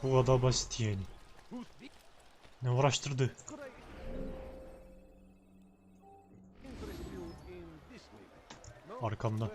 Bu kadar basit yani. Ne uğraştırdı? Arkamda.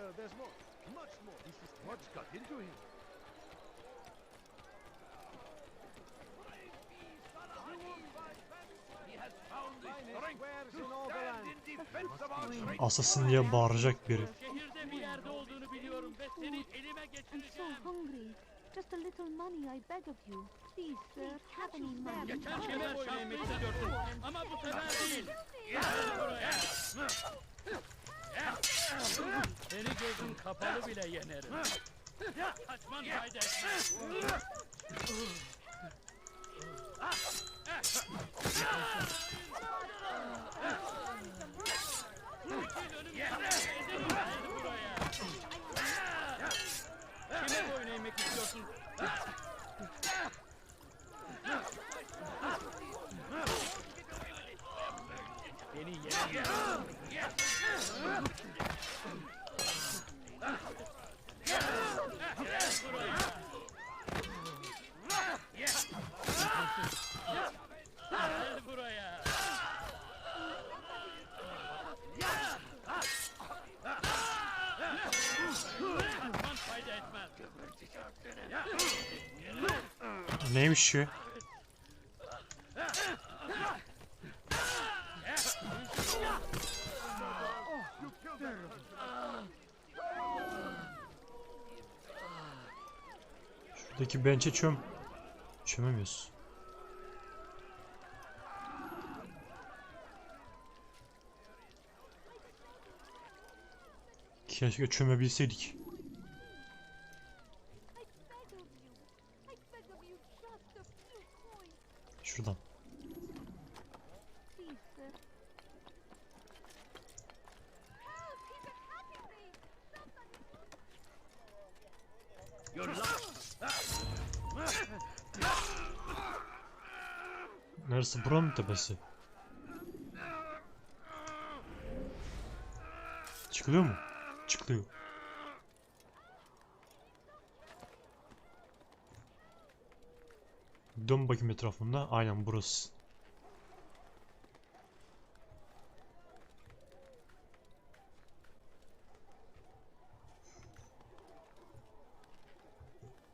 Asasın diye bağıracak biri. Şehirde bir yerde olduğunu biliyorum ve seni elime geçireceğim. Just a little money, I beg of you. Please, sir, have any money. Geçen kere boyuna yemek istiyordun ama bu sefer değil. Gel buraya. Seni gözün kapalı bile yenerim. Kaçman fayda etmez. Kime boyun eğmek istiyorsun? Beni yenemiyorsun. Gel buraya. Kaçman fayda etmez. Neymiş şu? Şuradaki bench'e çömemiyoruz. Keşke çömebilseydik. Şuradan. Neresi? Buranın tepesi. Çıkılıyor mu? Çıkılıyor. Dön bakayım etrafında. Aynen burası.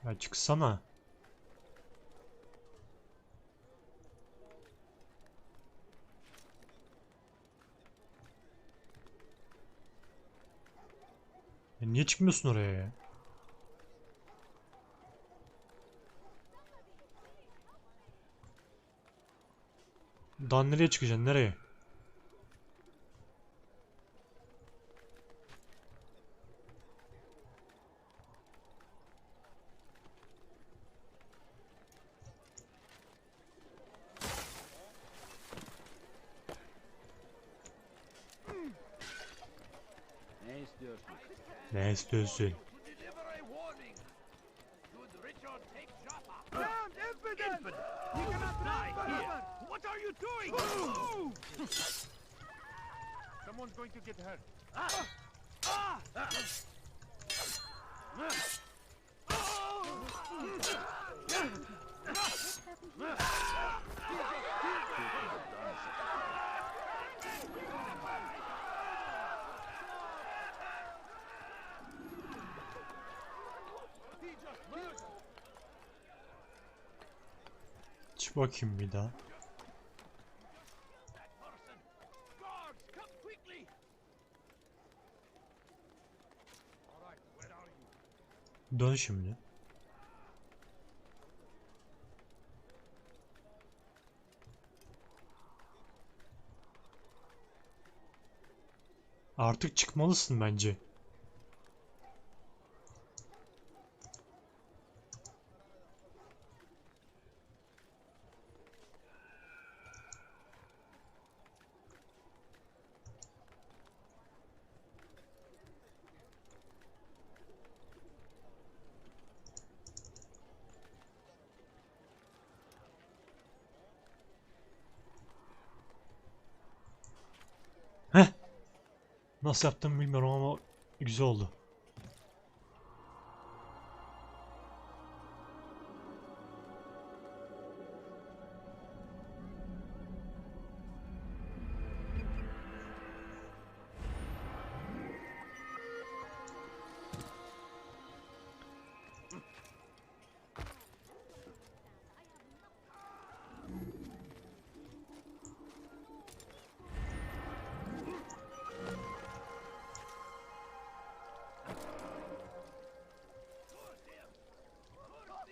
Ya çıksana. Ya niye çıkmıyorsun oraya ya? Daha nereye çıkacaksın? Nereye? Ne istiyorsun? Ne istiyorsun? Someone's going to get hurt. Çık bakayım bir daha. Dön şimdi. Artık çıkmalısın bence. Heh. Nasıl yaptım bilmiyorum ama güzel oldu.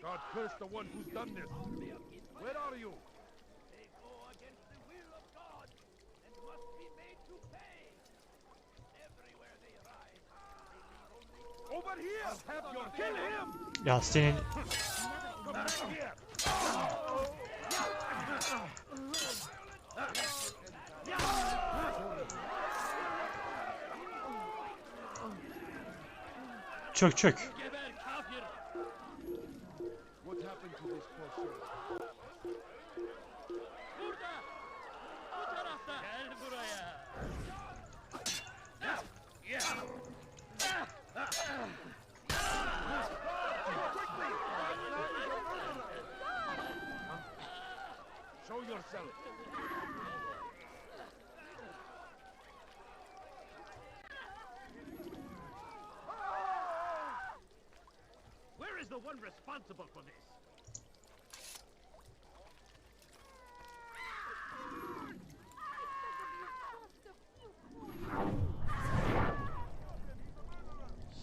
God curse the one who's done this. Where are you? They go against the will of God and must be made to pay. Everywhere they rise, they leave only Over here! Have your kill him! Ya senin Come back here! çök çök. geber kafir. What happened to this poor soul? Burada. Bu tarafta. Gel buraya. Show yourself! Where is the one responsible for this?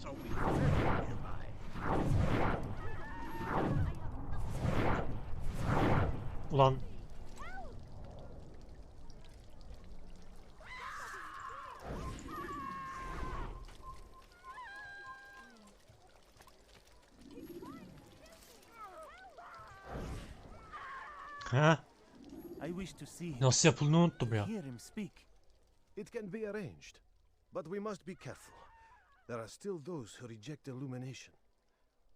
So we nearby. Ulan ha? I wish to see him, Nasıl yapıldığını unuttum ya. hear him speak. It can be arranged, but we must be careful. There are still those who reject illumination.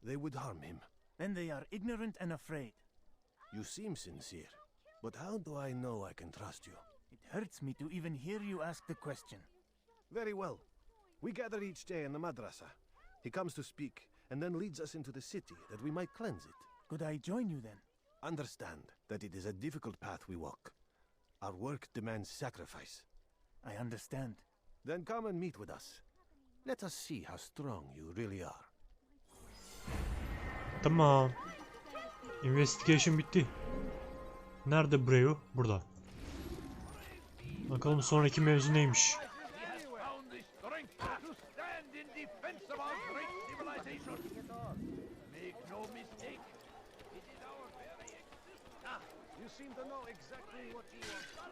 They would harm him. Then they are ignorant and afraid. You seem sincere, but how do I know I can trust you? It hurts me to even hear you ask the question. Very well. We gather each day in the madrasa. He comes to speak, and then leads us into the city that we might cleanse it. Could I join you then? Understand that it is a difficult path we walk. Our work demands sacrifice. I understand. Then come and meet with us. Let us see how strong you really are. Tamam. Investigation bitti. Nerede Breo? Burada. Bakalım sonraki mevzu neymiş? He has found the strength to stand in defense of our great civilization. Make no mistake, it is our very existence. You seem to know exactly what you want.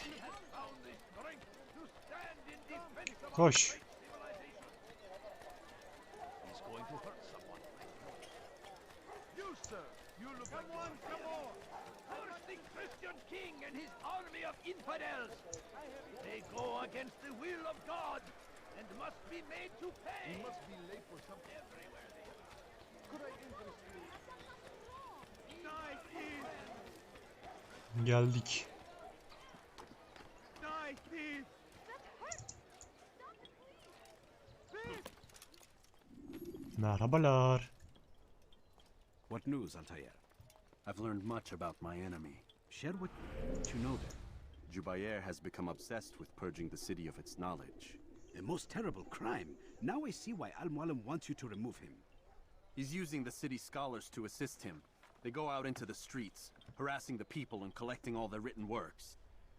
He has found the strength to stand in defense of our Koş. great civilization. He's going to hurt someone. You, sir! You look like... Come on! Curse the Christian king and his army of infidels. They go against the will of God and must be made to pay. You must be late for something. Everywhere they are. Could I interest you? Night is, Geldik. night is. Merhabalar. What news, Altair? I've learned much about my enemy. Share what you know there. Jubair has become obsessed with purging the city of its knowledge. A most terrible crime. Now I see why Al-Mualim wants you to remove him. He's using the city scholars to assist him. They go out into the streets, harassing the people and collecting all their written works.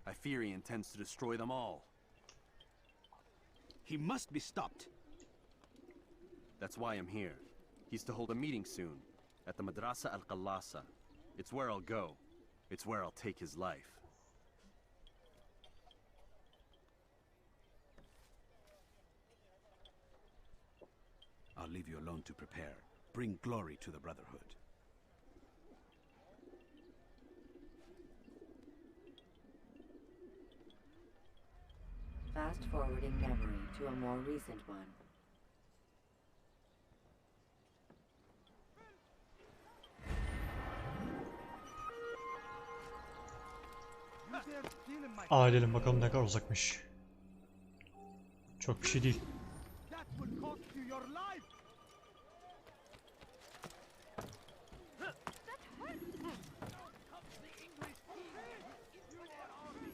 I fear he intends to destroy them all. He must be stopped. That's why I'm here. He's to hold a meeting soon, at the Madrasa al-Qallasa. It's where I'll go. It's where I'll take his life. I'll leave you alone to prepare. Bring glory to the Brotherhood. Fast forwarding memory to a more recent one. Aa edelim bakalım ne kadar uzakmış. Çok bir şey değil. That will cost you your life. Comes the English king into their army.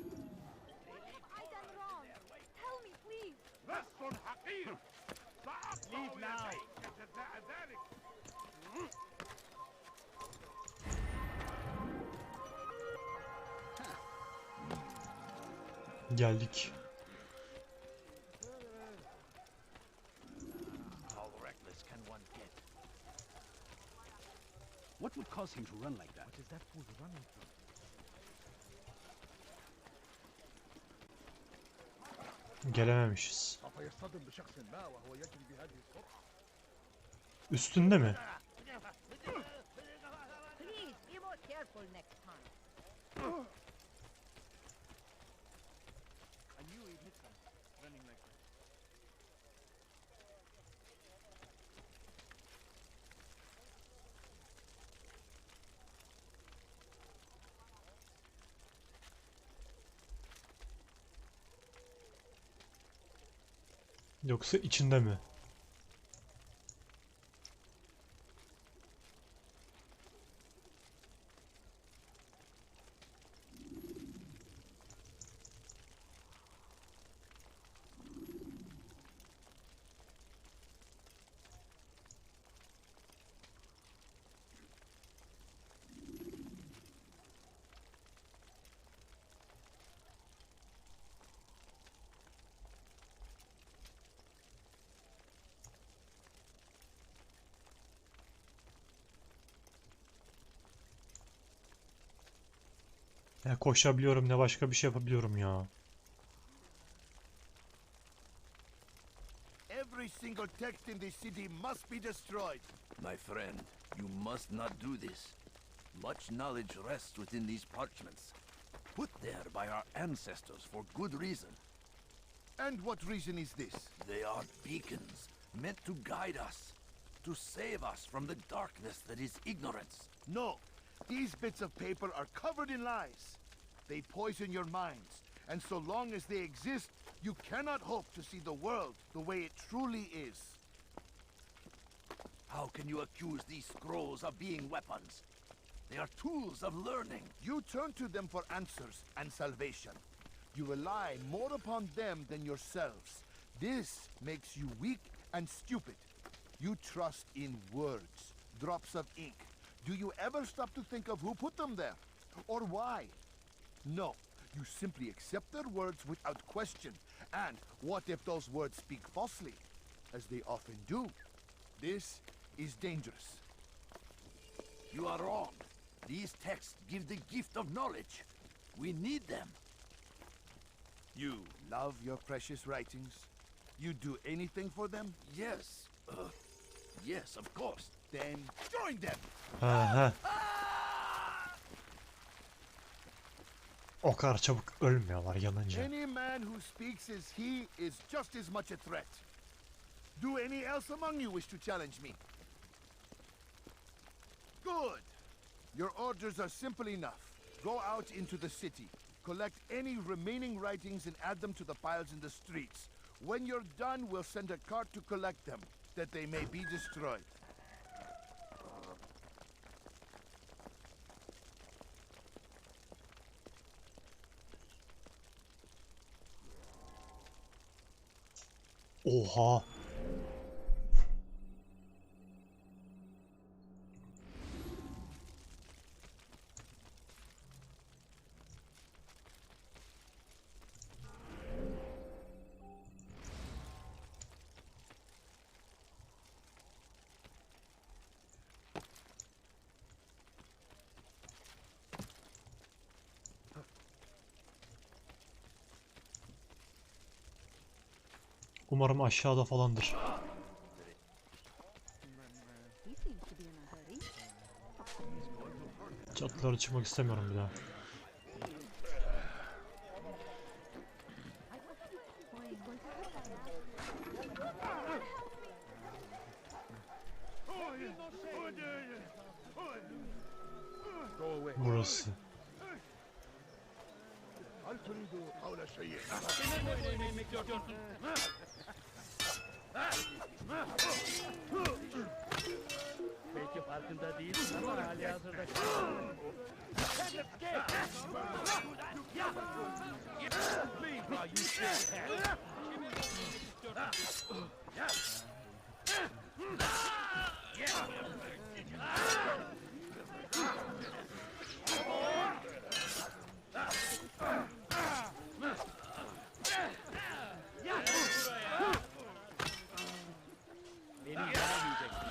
I done wrong. Tell me, please. Rasul Hakir! Leave now. Geldik. How reckless can one get? What would cause him to run like that? What is that fool running from? Gelememişiz. أفيصطدم بشخص ما وهو يجري بهذه السرعة؟ Üstünde mi? Please, be more careful next time. I knew he'd hit them, running like that. Yoksa içinde mi? Ne koşabiliyorum ne başka bir şey yapabiliyorum ya. Every single text in this city must be destroyed. My friend, you must not do this. Much knowledge rests within these parchments, put there by our ancestors for good reason. And what reason is this? They are beacons, meant to guide us, to save us from the darkness that is ignorance. No, these bits of paper are covered in lies. They poison your minds, and so long as they exist, you cannot hope to see the world the way it truly is. How can you accuse these scrolls of being weapons? They are tools of learning. You turn to them for answers and salvation. You rely more upon them than yourselves. This makes you weak and stupid. You trust in words, drops of ink. Do you ever stop to think of who put them there? Or why? No, you simply accept their words without question. And what if those words speak falsely? As they often do. This is dangerous. You are wrong. These texts give the gift of knowledge. We need them. You love your precious writings? You do anything for them? Yes. Yes, of course. Then join them! Aha. O kadar çabuk ölmüyorlar yanınca. Any man who speaks as he is just as much a threat. Do any else among you wish to challenge me? Good. Your orders are simple enough. Go out into the city, collect any remaining writings and add them to the piles in the streets. When you're done, we'll send a cart to collect them, that they may be destroyed. Oha. Umarım aşağıda falandır. He seems to be in a hurry. Çatılara çıkmak istemiyorum bir daha. Burası. هل تريد قول شيء؟ Belki farkında değilsin ama hali hazırda beni yenemeyeceksin.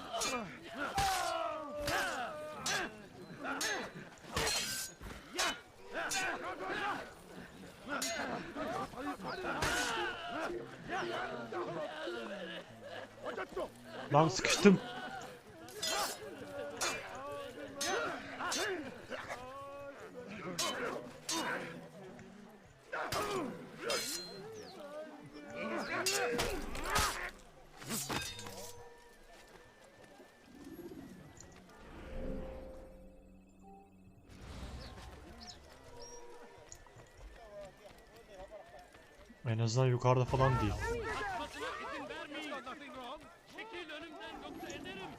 Lan sıkıştım. En azından yukarıda falan değil. Kaçmasına izin vermeyin. Çekil önümden yoksa ederim.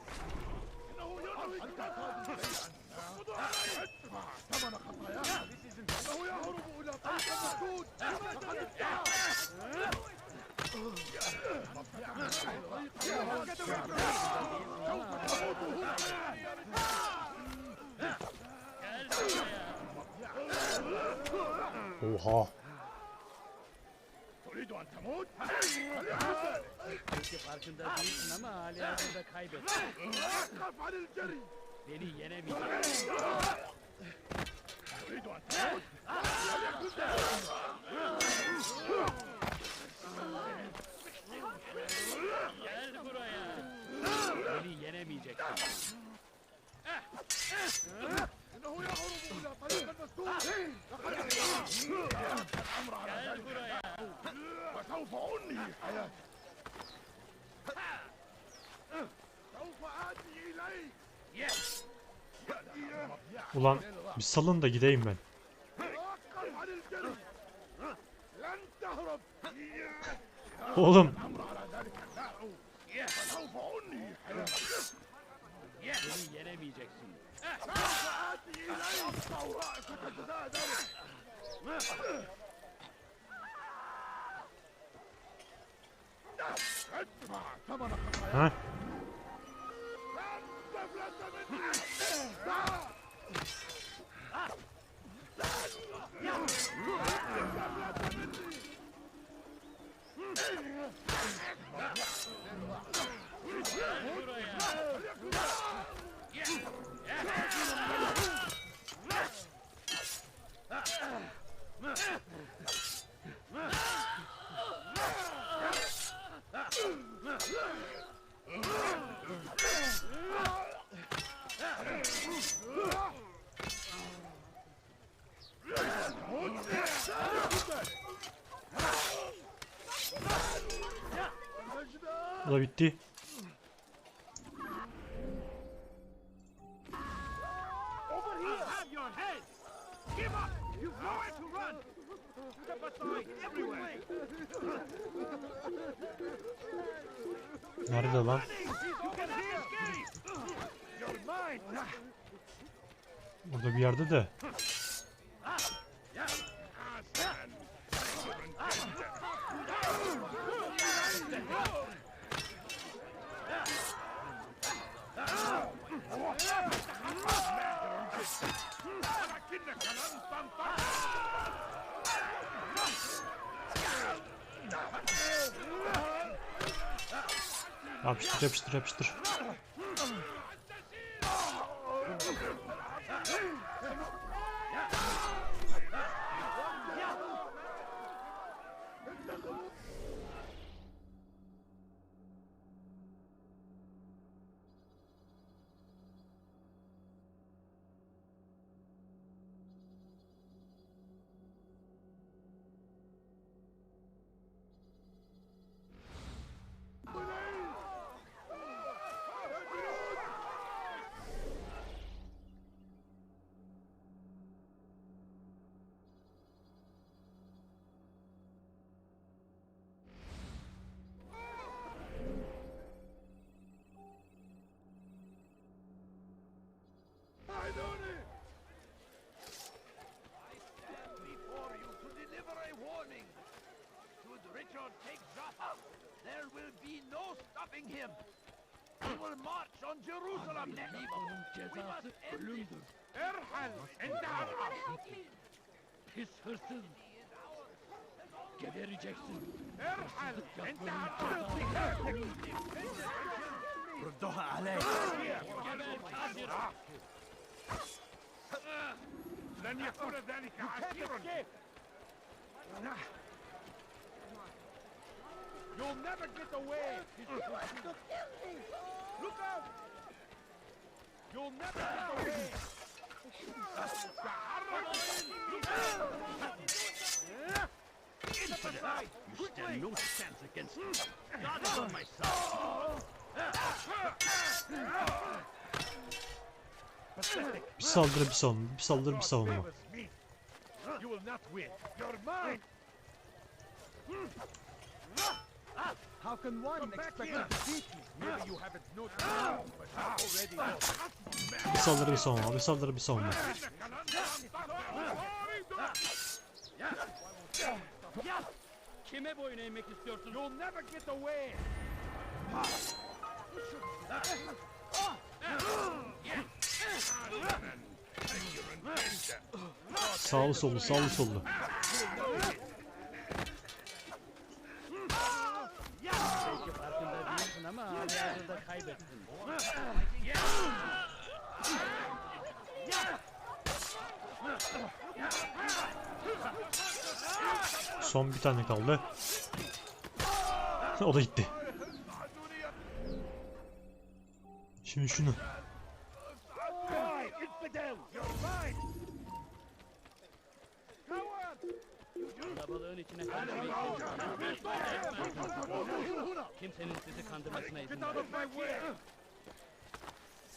Oha. Belki farkında değilsin ama halihazırda kaybettin. Beni yenemeyeceksin. Gel buraya. Beni yenemeyeceksin. Gel buraya. وسوف أنهي حياتك سوف آتي إليك Ulan bir salın da gideyim ben. توقف عن الجري لن تهرب Oğlum. الأمر على ذلك ساعة وسوف أنهي حياتك Beni yenemeyeceksin. سوف آتي إليك أقطع رأسك جزاء ذلك ادفع ثمن خطاياك Ha? لن تفلت مني Bu da bitti. Over here! Have your head! Give up! You've nowhere to run! Step aside everywhere! Nerede lan? You can escape! You're mine! Burada bir yerde de. Yapıştır yapıştır yapıştır. Before you to deliver a warning. Should Richard take GTASA, there will be no stopping him. He will march on Jerusalem next. We must end this. ارحل انتهى الامر. Pis hırsız. Gebereceksin. ارحل انتهى الامر. ردوها علي. Geber kafir. لن يكون ذلك عسيرا. You'll never get away! Look out! You'll never get away! Infidel! You stand no chance against me. God is on my side. Bir saldırı bir savunma. Bir saldırı bir savunma. You will not win. You're mine. How can one expect to defeat me? Maybe you haven't noticed, but I already know. Bir saldırı bir savunma. Bir saldırı bir savunma. Kime boyun eğmek istiyorsun? You'll never get away. Sağlı sollu, sağlı sollu. Belki farkında değilsin ama halihazırda kaybettin. Son bir tane kaldı. O da gitti. Şimdi şunu. Kalabalığın içine karışmayın. Kimsenin sizi kandırmasına izin vermeyin.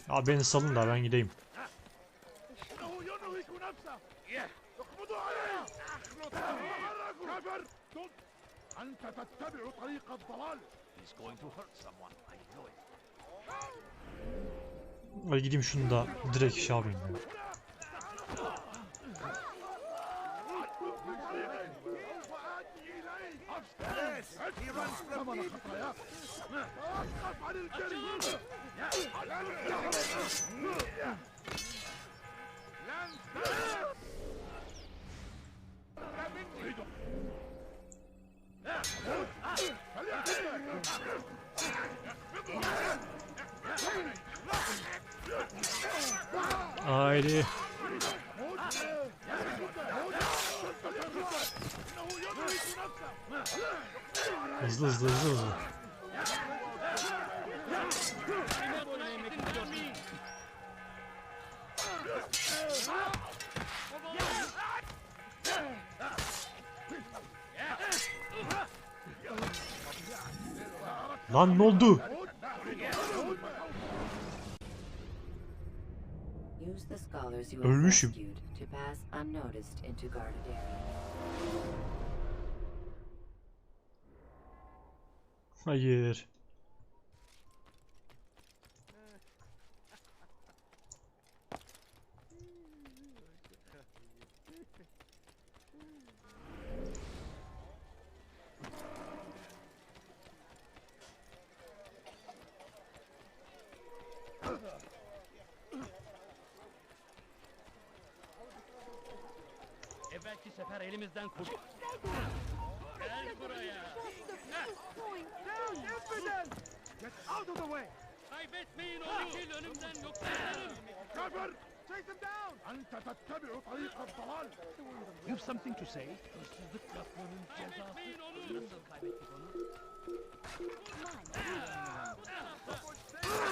Ya beni salın da ben gideyim. He's going to hurt someone. I know it. Hadi gideyim şunu da direkt şey yapayım ya. Haydi. Hızlı hızlı hızlı hızlı. Kime boyun eğmek istiyorsun? Lan ne oldu? Use the scholars you have Ölmüşüm. rescued to pass unnoticed into guarded area. Hayır. Evvelki sefer elimizden kurtul. Gel buraya. Get out of the way! Kaybetmeyin onu. Çekil önümden yoksa yanarım. Cover! Chase him down! You have something to say? Hırsızlık yapmanın cezası. Kaybetmeyin onu. Nasıl kaybettik onu?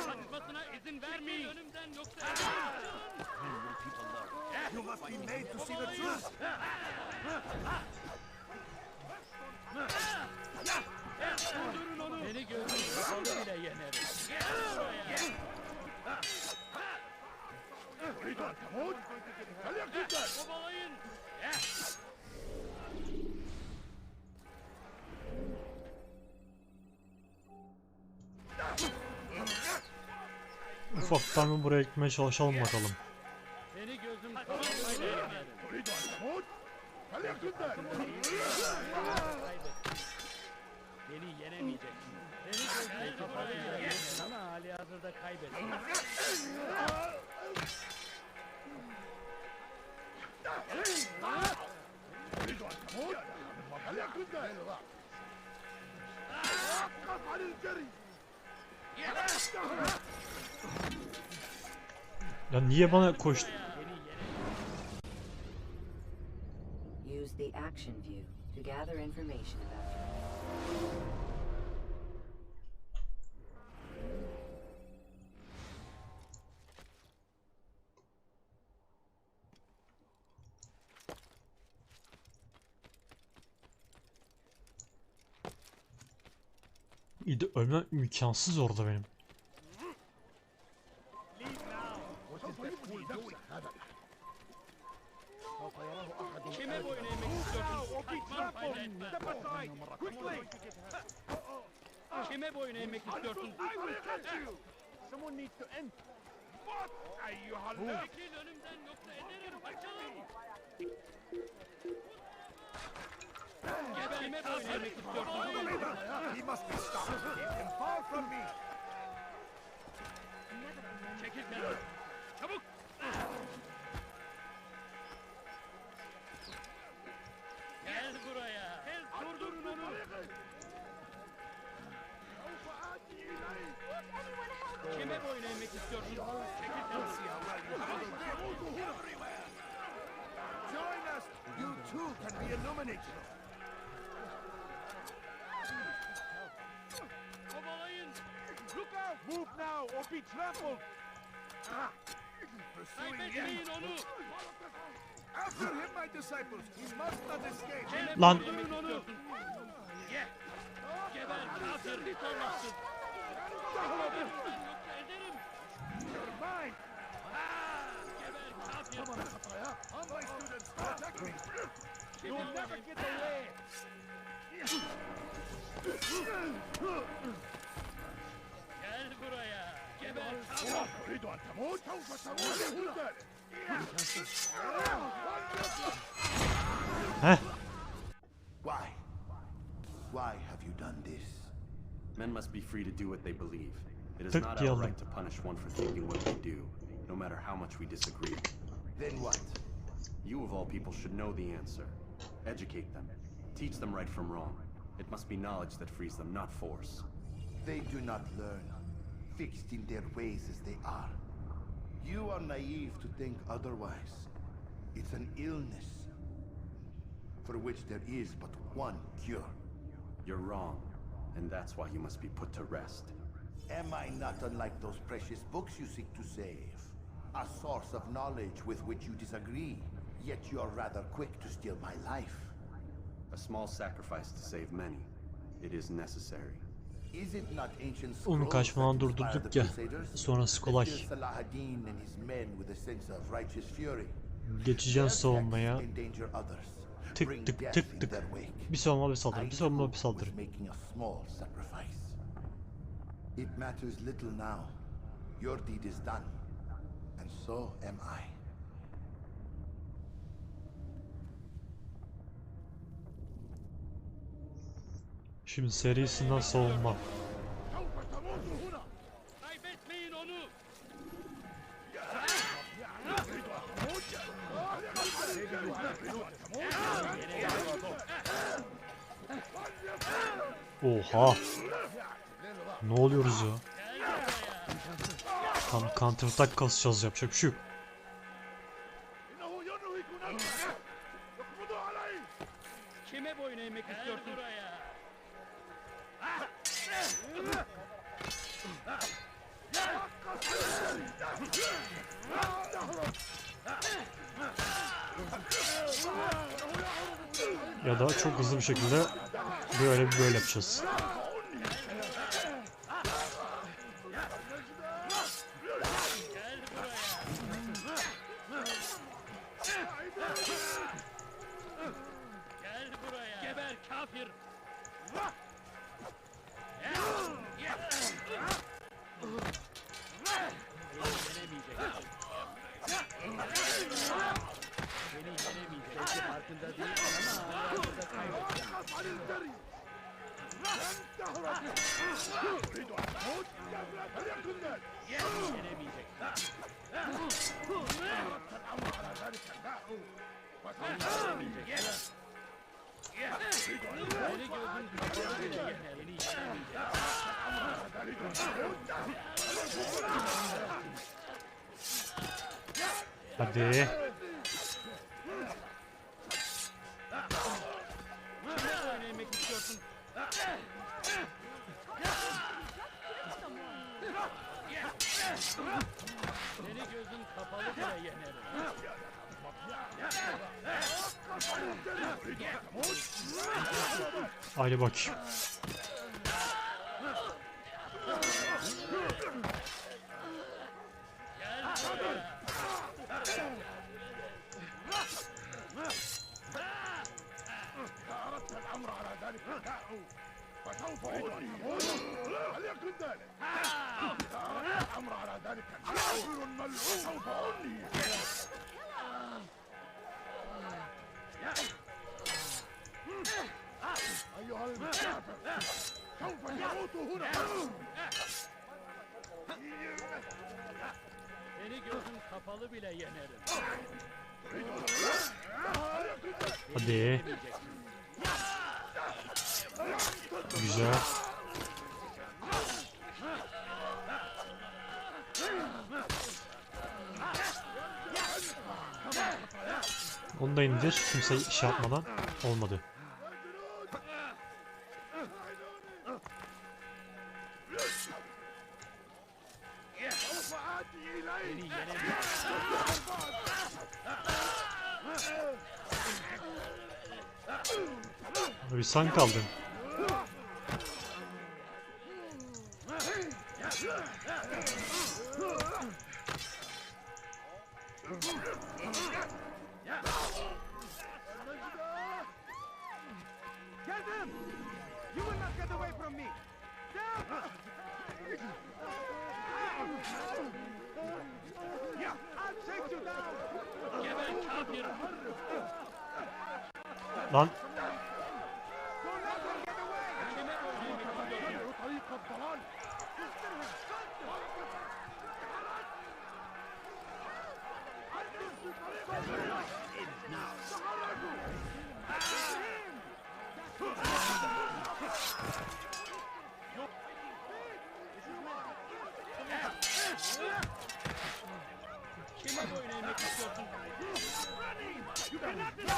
Kaçmasına izin vermeyin. Önümden yoksa You must be made to see the truth! öldürün onu. Beni görün. Onu bile yenerim. Gel buraya. Kovalayın. Ufaktan bir buraya gitmeye çalışalım bakalım. Seni gözüm kafasıyla yenerim. Beni yenemeyeceksin. Seni gözüm kafasıyla yenerim ama halihazırda kaybettim. Ya niye bana koştu? Use the action view to gather information about you. Ölmem imkansız orada benim. Kime boyun eğmek istiyorsun? Kaçman fayda etmez. Kime boyun eğmek istiyorsun? Someone needs to end. What? Ayyuhallah. Çekil önümden yoksa ederim kaçalım. Kime boyun eğmek istiyorsun? He must be stopped. Keep him far from me. Çekil kenara. Çabuk. Gel buraya. Durdurun onu. Kime boyun eğmek istiyorsun? Çekil kenara. Join us. You too can be illuminated. Kovalayın. Look out! Move now or be trampled. Kaybetmeyin onu. After him, my disciples. He must not escape. Kime Lan. boyun eğmek istiyorsun? Geber kafir bir Allah'sın. Yoksa ederim. You're mine. Geber kafir. On my students, protect me. You'll never get away. Gel buraya. Geber kafir. Heh. Why? Why have you done this? Men must be free to do what they believe. It is Tık not diye our aldım. right to punish one for thinking what they do, no matter how much we disagree. Then what? You of all people should know the answer. Educate them. Teach them right from wrong. It must be knowledge that frees them, not force. They do not learn, fixed in their ways as they are. You are naive to think otherwise. It's an illness for which there is but one cure. You're wrong, and that's why you must be put to rest. Am I not unlike those precious books you seek to save? A source of knowledge with which you disagree, yet you are rather quick to steal my life. A small sacrifice to save many. It is necessary. Is it not ancient Onu scrolls kaçmadan that inspire durdurduk the ya. Crusaders? Sonrası That kolay. fill Salahaddin and his men with a sense of righteous fury. Geçeceğiz savunmaya. Endanger others. Tık Bring tık death tık in tık. their wake. Bir savunma bir saldırı. Bir savunma bir was saldırı. making a small sacrifice. It matters little now. Your deed is done, and so am I. Şimdi serisinden savunma. Kaybetmeyin onu. Oha. Ne oluyoruz ya? Tam counter attack kasacağız, yapacak bir şey yok. Kime boyun eğmek istiyorsun? Buraya. Ya da çok hızlı bir şekilde böyle yapacağız. Gel buraya. Gel buraya. Geber kafir. Hadi. Kime boyun eğmek istiyorsun? Seni gözün kapalı bile yenerim. Haydi bakayım. Seni gözüm kapalı bile yenerim. Hadi. Güzel. Onu da indir. Kimse şey yapmadan. Olmadı. Seni yenemeyeceksin. Bir sen kaldın. Get him! You will not get away from me! Yeah, I'll take you down! Geber kafir. Lan. Don't let him get away! Kime oynayacaksın? Kime oynamak istiyorsun? Seni yenemeyeceksin.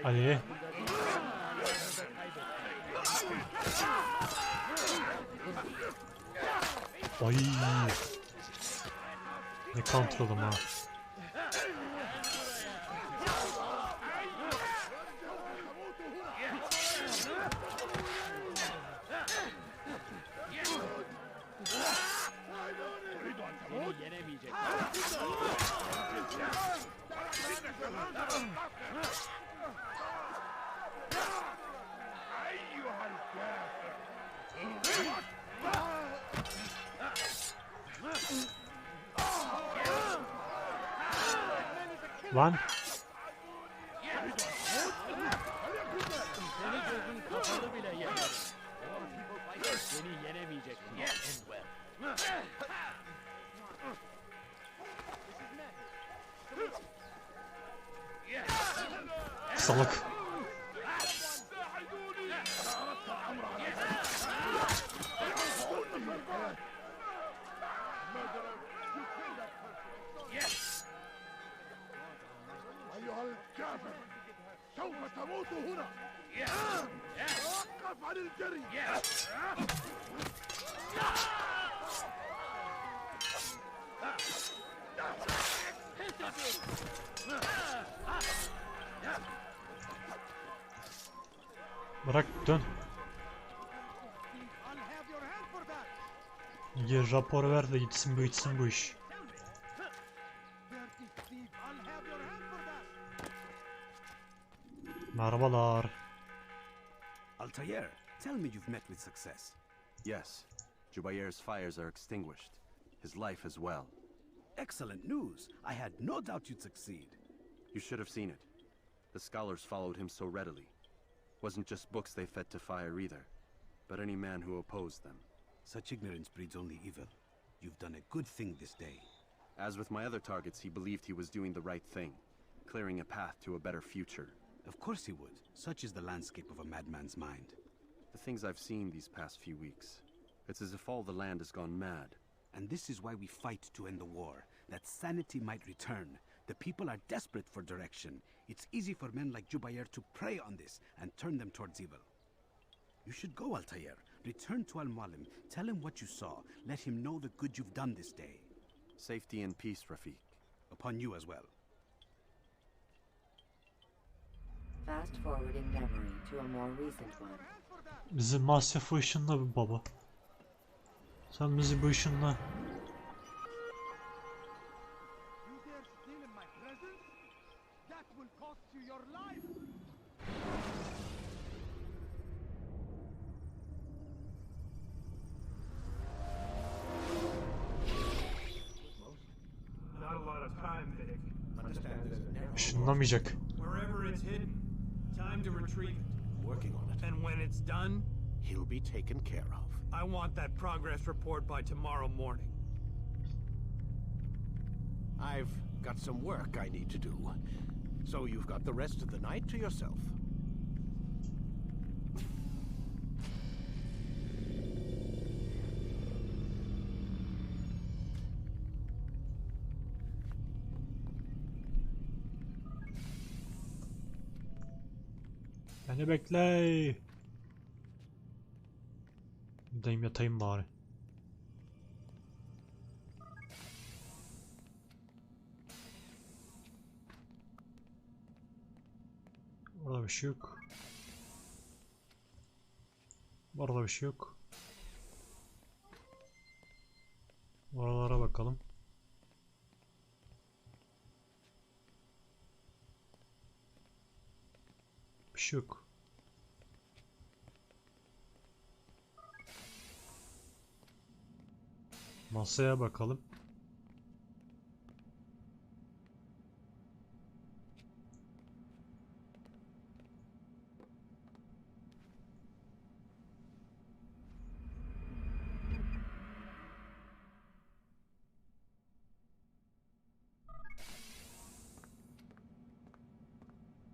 Hadi. Ay. Ne kontrolüm ha. Seni yenemeyeceksin. Lan. Seni gözüm kapalı bile yenerim. Seni yenemeyeceksin. Salak. أيها الكافر سوف تموت هنا توقف عن الجري Bırak dön. Gir rapor ver de gitsin bu iş. Merhabalar. Altair, tell me you've met with success. Yes, Jubair's fires are extinguished. His life as well. Excellent news. I had no doubt you'd succeed. You should have seen it. The scholars followed him so readily. Wasn't just books they fed to fire either, but any man who opposed them. Such ignorance breeds only evil. You've done a good thing this day. As with my other targets, he believed he was doing the right thing, clearing a path to a better future. Of course he would. Such is the landscape of a madman's mind. The things I've seen these past few weeks, it's as if all the land has gone mad. And this is why we fight to end the war, that sanity might return. The people are desperate for direction. It's easy for men like Jubair to prey on this and turn them towards evil. You should go, Altair. Return to Al-Mualim. Tell him what you saw. Let him know the good you've done this day. Safety and peace, Rafiq. Upon you as well. Fast forwarding memory to a more recent one. Bizi masrafı ışınla bir baba. Sen bizi bu ışınla. You dare steal in my presence? That will cost you your life! Not a lot of time, Vic. Understand there's a narrow Işınlamayacak. wherever it's hidden. Time to retrieve it. Working on it. And when it's done, He'll be taken care of. I want that progress report by tomorrow morning. I've got some work I need to do. So you've got the rest of the night to yourself. Beni bekle. Gideyim yatayım bari. Orada bir şey yok. Orada bir şey yok. Oralara bakalım. Bir şey yok. Masaya bakalım.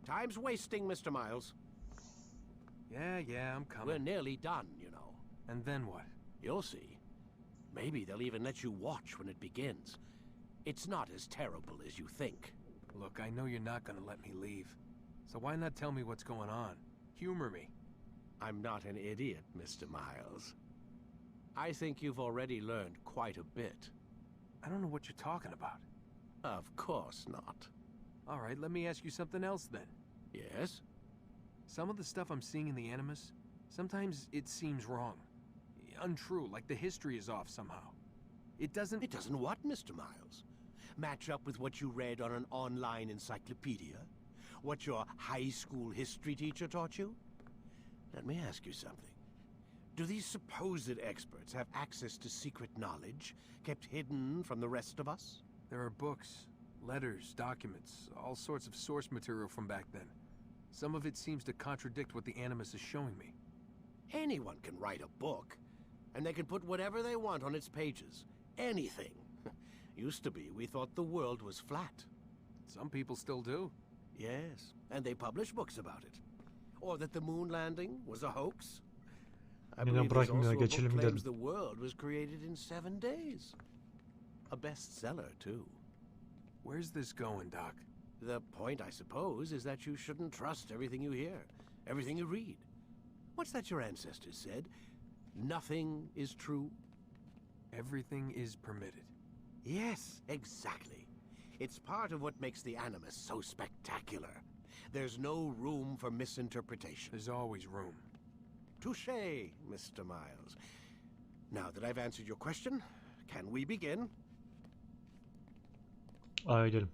Time's wasting, Mr. Miles. Yeah, I'm coming. We're nearly done, you know. And then what? You'll see. Maybe they'll even let you watch when it begins. It's not as terrible as you think. Look, I know you're not gonna let me leave. So why not tell me what's going on? Humor me. I'm not an idiot, Mr. Miles. I think you've already learned quite a bit. I don't know what you're talking about. Of course not. All right, let me ask you something else then. Yes? Some of the stuff I'm seeing in the Animus, sometimes it seems wrong. Untrue, like the history is off somehow. It doesn't... It doesn't what, Mr. Miles? Match up with what you read on an online encyclopedia? What your high school history teacher taught you? Let me ask you something. Do these supposed experts have access to secret knowledge kept hidden from the rest of us? There are books, letters, documents, all sorts of source material from back then. Some of it seems to contradict what the Animus is showing me. Anyone can write a book, and they can put whatever they want on its pages. Anything. Used to be, we thought the world was flat. Some people still do. Yes, and they publish books about it. Or that the moon landing was a hoax. I believe there's also a book claims the world was created in 7 days. A bestseller, too. Where's this going, Doc? The point, I suppose, is that you shouldn't trust everything you hear, everything you read. What's that your ancestors said? Nothing is true? Everything is permitted. Yes, exactly. It's part of what makes the Animus so spectacular. There's no room for misinterpretation. There's always room. Touché, Mr. Miles. Now that I've answered your question, can we begin? Gidelim.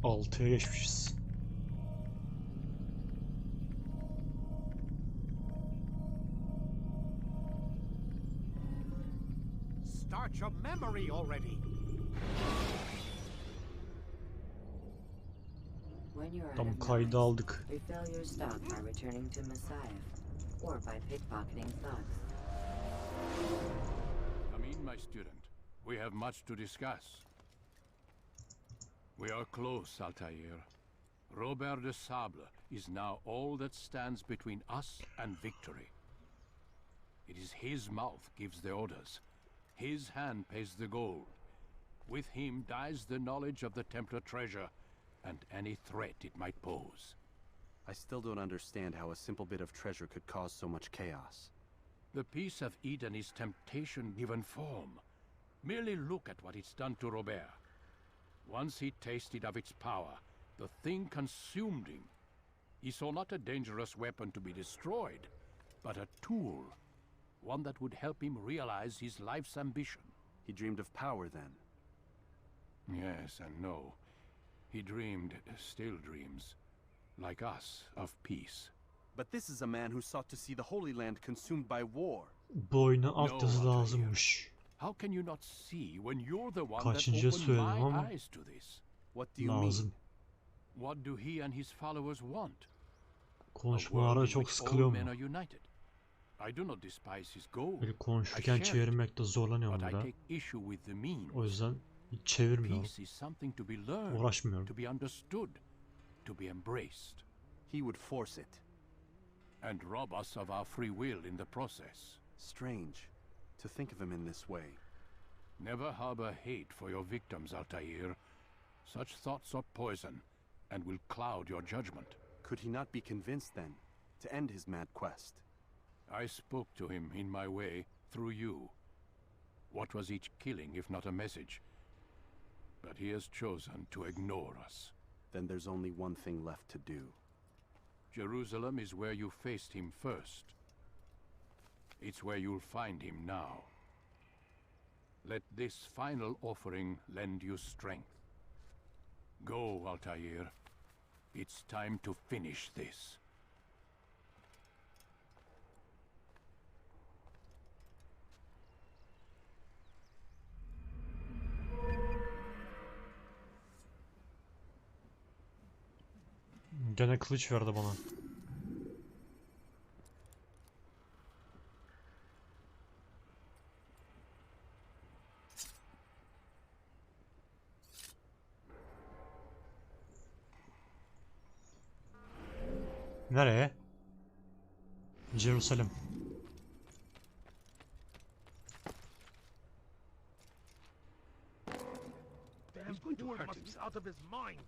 Altıya geçmişiz. Start your memory already. When you're Tam out of kaydı memories, aldık. refill your stock by returning to Messiah, or by pickpocketing thugs. Come in, my student. We have much to discuss. We are close, Altair. Robert de Sable is now all that stands between us and victory. It is his mouth gives the orders. His hand pays the gold. With him dies the knowledge of the Templar treasure and any threat it might pose. I still don't understand how a simple bit of treasure could cause so much chaos. The Peace of Eden is temptation given form. Merely look at what it's done to Robert. Once he tasted of its power, the thing consumed him. He saw not a dangerous weapon to be destroyed, but a tool. One that would help him realize his life's ambition. He dreamed of power then? Yes and no. He dreamed, still dreams, like us, of peace. But this is a man who sought to see the Holy Land consumed by war. Boyuna altyazı lazımmış. How can you not see when you're the one Kaçıncı that söyledim opened ama my eyes to this? What do you lazım. mean? What do he and his followers want? Konuşmalara çok sıkılıyorum. Men are united. I do not despise his goal. Böyle konuşurken çevirmekte zorlanıyorum But I da. take issue with the means. O yüzden hiç çevirmiyorum. Peace is something to be learned, Uğraşmıyorum. to be understood, to be embraced. He would force it. And rob us of our free will in the process. Strange to think of him in this way. Never harbor hate for your victims, Altair. Such thoughts are poison and will cloud your judgment. Could he not be convinced then to end his mad quest? I spoke to him in my way, through you. What was each killing if not a message? But he has chosen to ignore us. Then there's only one thing left to do. Jerusalem is where you faced him first. It's where you'll find him now. Let this final offering lend you strength. Go, Altair. It's time to finish this. Gene kılıç verdi bana. Nereye? Jerusalem. Damn fool must be out of his mind.